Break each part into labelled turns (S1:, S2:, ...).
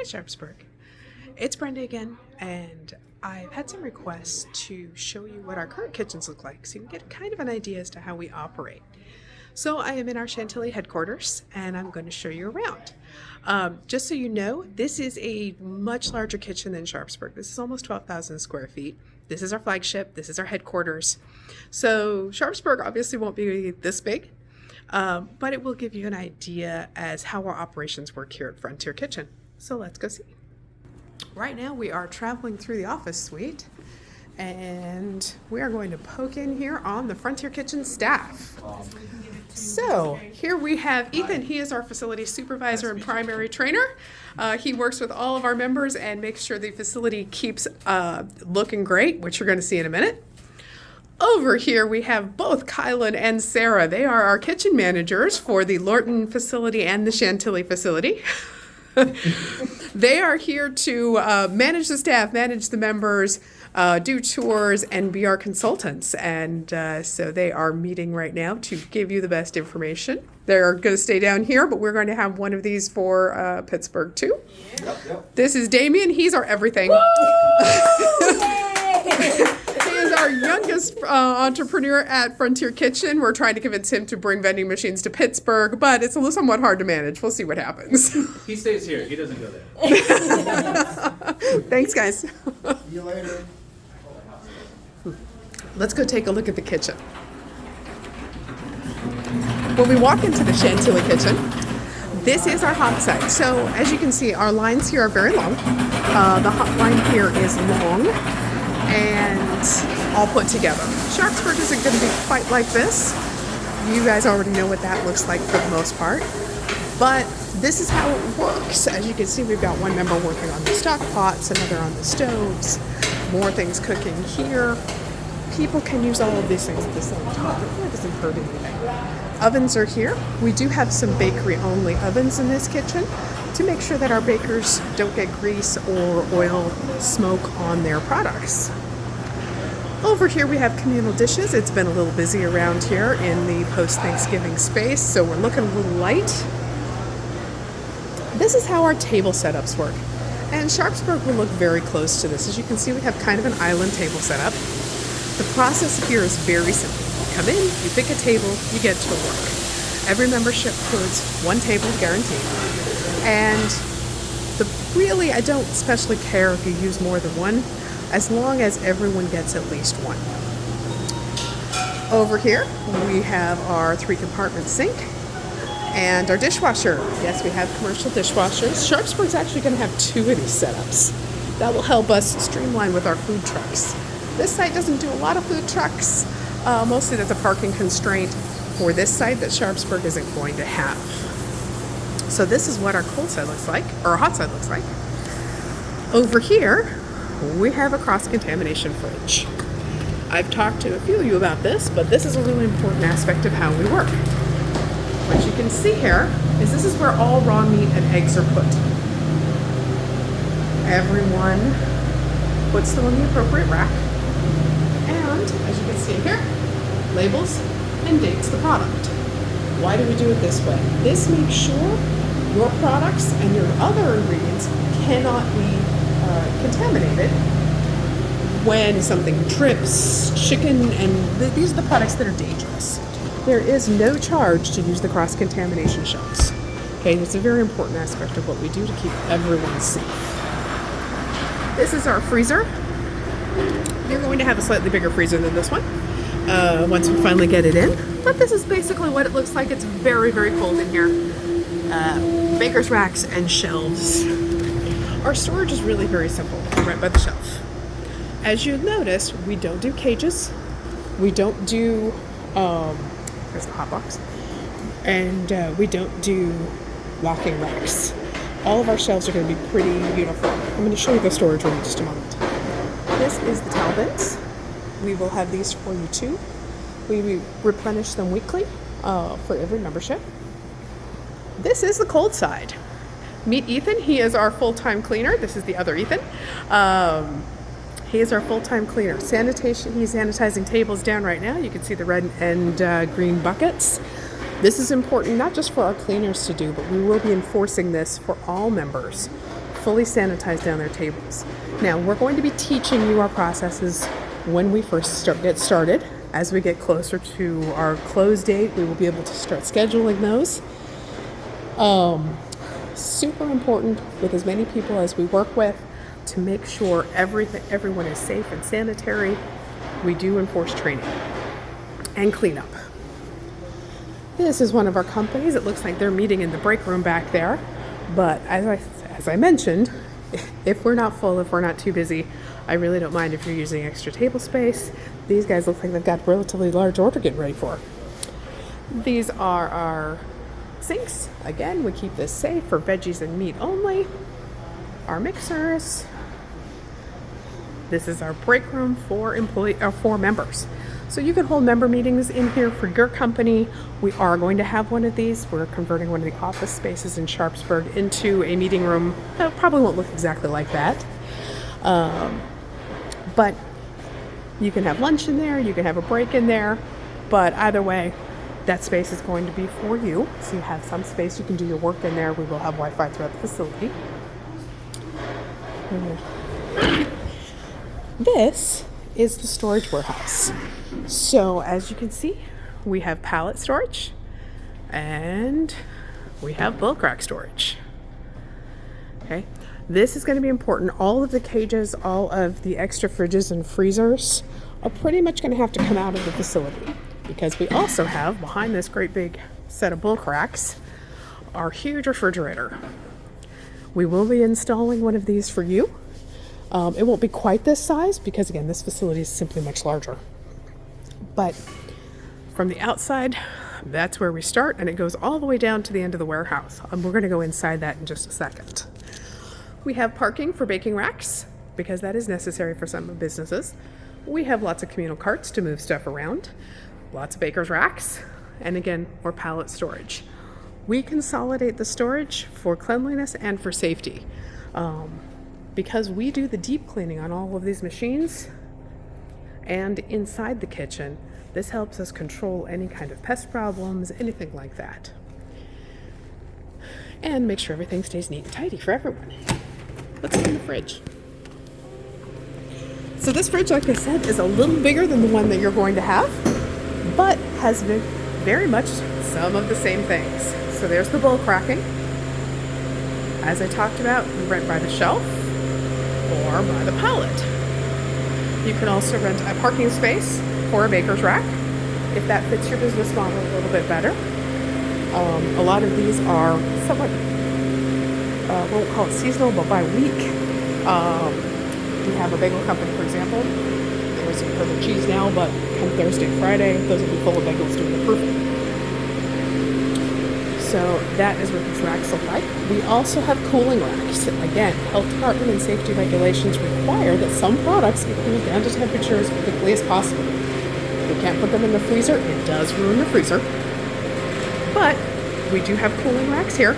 S1: Hi, Sharpsburg. It's Brenda again, and I've had some requests to show you what our current kitchens look like so you can get kind of an idea as to how we operate. So I am in our Chantilly headquarters, and I'm going to show you around. Just so you know, this is a much larger kitchen than Sharpsburg. This is almost 12,000 square feet. This is our flagship. This is our headquarters. So Sharpsburg obviously won't be this big, but it will give you an idea as how our operations work here at Frontier Kitchen. So let's go see. Right now we are traveling through the office suite, and we are going to poke in here on the Frontier Kitchen staff. So here we have Ethan. He is our facility supervisor and primary trainer. He works with all of our members and makes sure the facility keeps looking great, which you're going to see in a minute. Over here we have both Kylan and Sarah. They are our kitchen managers for the Lorton facility and the Chantilly facility. They are here to manage the staff, manage the members, do tours, and be our consultants. And so they are meeting right now to give you the best information. They're going to stay down here, but we're going to have one of these for Pittsburgh too. Yep. This is Damien. He's our everything. He is our youngest entrepreneur at Frontier Kitchen. We're trying to convince him to bring vending machines to Pittsburgh, but it's somewhat hard to manage. We'll see what happens.
S2: He stays here. He doesn't go there.
S1: Thanks, guys.
S3: See you later.
S1: Let's go take a look at the kitchen. When we walk into the Chantilly kitchen, this is our hot side. So as you can see, our lines here are very long. The hot line here is long and all put together. Sharpsburg isn't going to be quite like this. You guys already know what that looks like for the most part. But this is how it works. As you can see, we've got one member working on the stock pots, another on the stoves, more things cooking here. People can use all of these things at the same time. It doesn't hurt anything. Ovens are here. We do have some bakery-only ovens in this kitchen to make sure that our bakers don't get grease or oil smoke on their products. Over here we have communal dishes. It's been a little busy around here in the post-Thanksgiving space, so we're looking a little light. This is how our table setups work. And Sharpsburg will look very close to this. As you can see, we have kind of an island table setup. The process here is very simple. You come in, you pick a table, you get to work. Every membership includes one table guaranteed. And really, I don't especially care if you use more than one, as long as everyone gets at least one. Over here, we have our 3-compartment sink and our dishwasher. Yes, we have commercial dishwashers. Sharpsburg's actually going to have 2 of these setups. That will help us streamline with our food trucks. This site doesn't do a lot of food trucks. Mostly that's a parking constraint for this site that Sharpsburg isn't going to have. So this is what our cold side looks like, or our hot side looks like. Over here, we have a cross-contamination fridge. I've talked to a few of you about this, but this is a really important aspect of how we work. What you can see here is this is where all raw meat and eggs are put. Everyone puts them on the appropriate rack, and as you can see here, labels and dates the product. Why do we do it this way? This makes sure your products and your other ingredients cannot be contaminated when something trips, chicken, and these are the products that are dangerous. There is no charge to use the cross-contamination shelves. Okay, it's a very important aspect of what we do to keep everyone safe. This is our freezer. You're going to have a slightly bigger freezer than this one once we finally get it in. But this is basically what it looks like. It's very, very cold in here. Baker's racks and shelves. Our storage is really very simple, right by the shelf. As you notice, we don't do cages. We don't do, there's the hot box. And we don't do locking racks. All of our shelves are going to be pretty uniform. I'm going to show you the storage room in just a moment. This is the towel bins. We will have these for you too. We replenish them weekly for every membership. This is the cold side. Meet Ethan. He is our full-time cleaner. This is the other Ethan. He is our full-time cleaner. Sanitation. He's sanitizing tables down right now. You can see the red and green buckets. This is important not just for our cleaners to do, but we will be enforcing this for all members fully sanitize down their tables. Now, we're going to be teaching you our processes when we first get started. As we get closer to our close date, we will be able to start scheduling those. Super important with as many people as we work with to make sure everyone is safe and sanitary. We do enforce training and cleanup. This is one of our companies. It looks like they're meeting in the break room back there. But as I mentioned, if we're not full, if we're not too busy, I really don't mind if you're using extra table space. These guys look like they've got a relatively large order getting ready for. These are our sinks. Again, we keep this safe for veggies and meat only. Our mixers. This is our break room for for members. So you can hold member meetings in here for your company. We are going to have one of these. We're converting one of the office spaces in Sharpsburg into a meeting room. It probably won't look exactly like that. But you can have lunch in there, you can have a break in there, but either way, that space is going to be for you. So you have some space, you can do your work in there. We will have Wi-Fi throughout the facility. This is the storage warehouse. So as you can see, we have pallet storage and we have bulk rack storage. Okay, this is going to be important. All of the cages, all of the extra fridges and freezers are pretty much going to have to come out of the facility, because we also have behind this great big set of bulk racks our huge refrigerator. We will be installing one of these for you. It won't be quite this size because, again, this facility is simply much larger. But from the outside, that's where we start, and it goes all the way down to the end of the warehouse. We're going to go inside that in just a second. We have parking for baking racks, because that is necessary for some businesses. We have lots of communal carts to move stuff around, lots of baker's racks, and again, more pallet storage. We consolidate the storage for cleanliness and for safety. Because we do the deep cleaning on all of these machines and inside the kitchen, this helps us control any kind of pest problems, anything like that. And make sure everything stays neat and tidy for everyone. Let's look in the fridge. So this fridge, like I said, is a little bigger than the one that you're going to have, but has very much some of the same things. So there's the bulk racking. As I talked about, you rent by the shelf or by the pallet. You can also rent a parking space for a baker's rack if that fits your business model a little bit better. A lot of these are somewhat, we won't call it seasonal, but by week. We have a bagel company, for example. They're looking for the cheese now, but come Thursday, Friday, those will be full of bagels doing the proofing. So that is what these racks look like. We also have cooling racks. Again, health department and safety regulations require that some products get cooled down to temperature as quickly as possible. We can't put them in the freezer. It does ruin the freezer. But we do have cooling racks here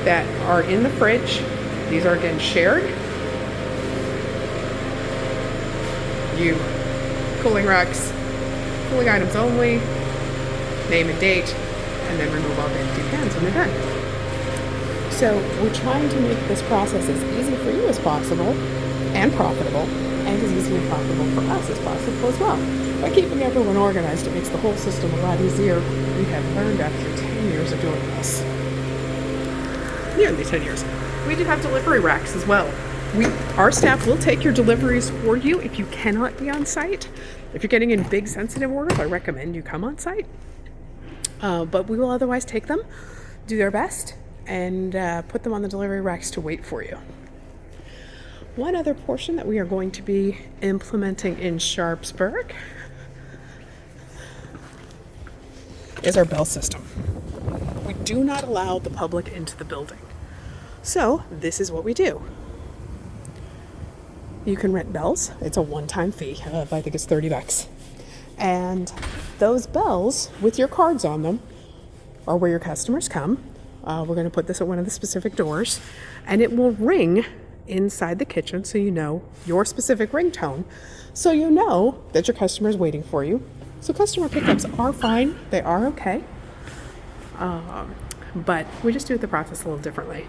S1: that are in the fridge. These are again shared. Cooling racks, cooling items only, name and date, and then remove all the empty cans when they're done. So we're trying to make this process as easy for you as possible and profitable, and as easy and profitable for us as possible as well. By keeping everyone organized, it makes the whole system a lot easier. We have learned after 10 years of doing this. Nearly 10 years. We do have delivery racks as well. Our staff will take your deliveries for you if you cannot be on site. If you're getting in big sensitive orders, I recommend you come on site. But we will otherwise take them, do their best, and put them on the delivery racks to wait for you. One other portion that we are going to be implementing in Sharpsburg is our bell system. We do not allow the public into the building. So this is what we do. You can rent bells. It's a one-time fee of, I think it's $30. And those bells with your cards on them are where your customers come. We're going to put this at one of the specific doors, and it will ring inside the kitchen so you know your specific ringtone, so you know that your customer is waiting for you. So customer pickups are fine. They are okay. But we just do the process a little differently.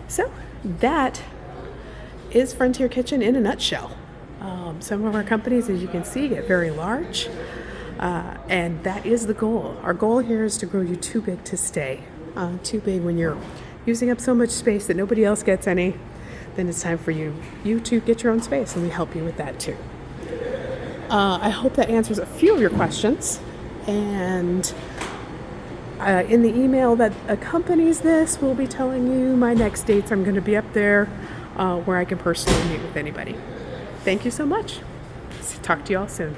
S1: So that is Frontier Kitchen in a nutshell. Some of our companies, as you can see, get very large, and that is the goal. Our goal here is to grow you too big to stay. Too big when you're using up so much space that nobody else gets any, then it's time for you to get your own space, and we help you with that too. I hope that answers a few of your questions, and in the email that accompanies this, we'll be telling you my next dates. I'm going to be up there where I can personally meet with anybody. Thank you so much. Talk to you all soon.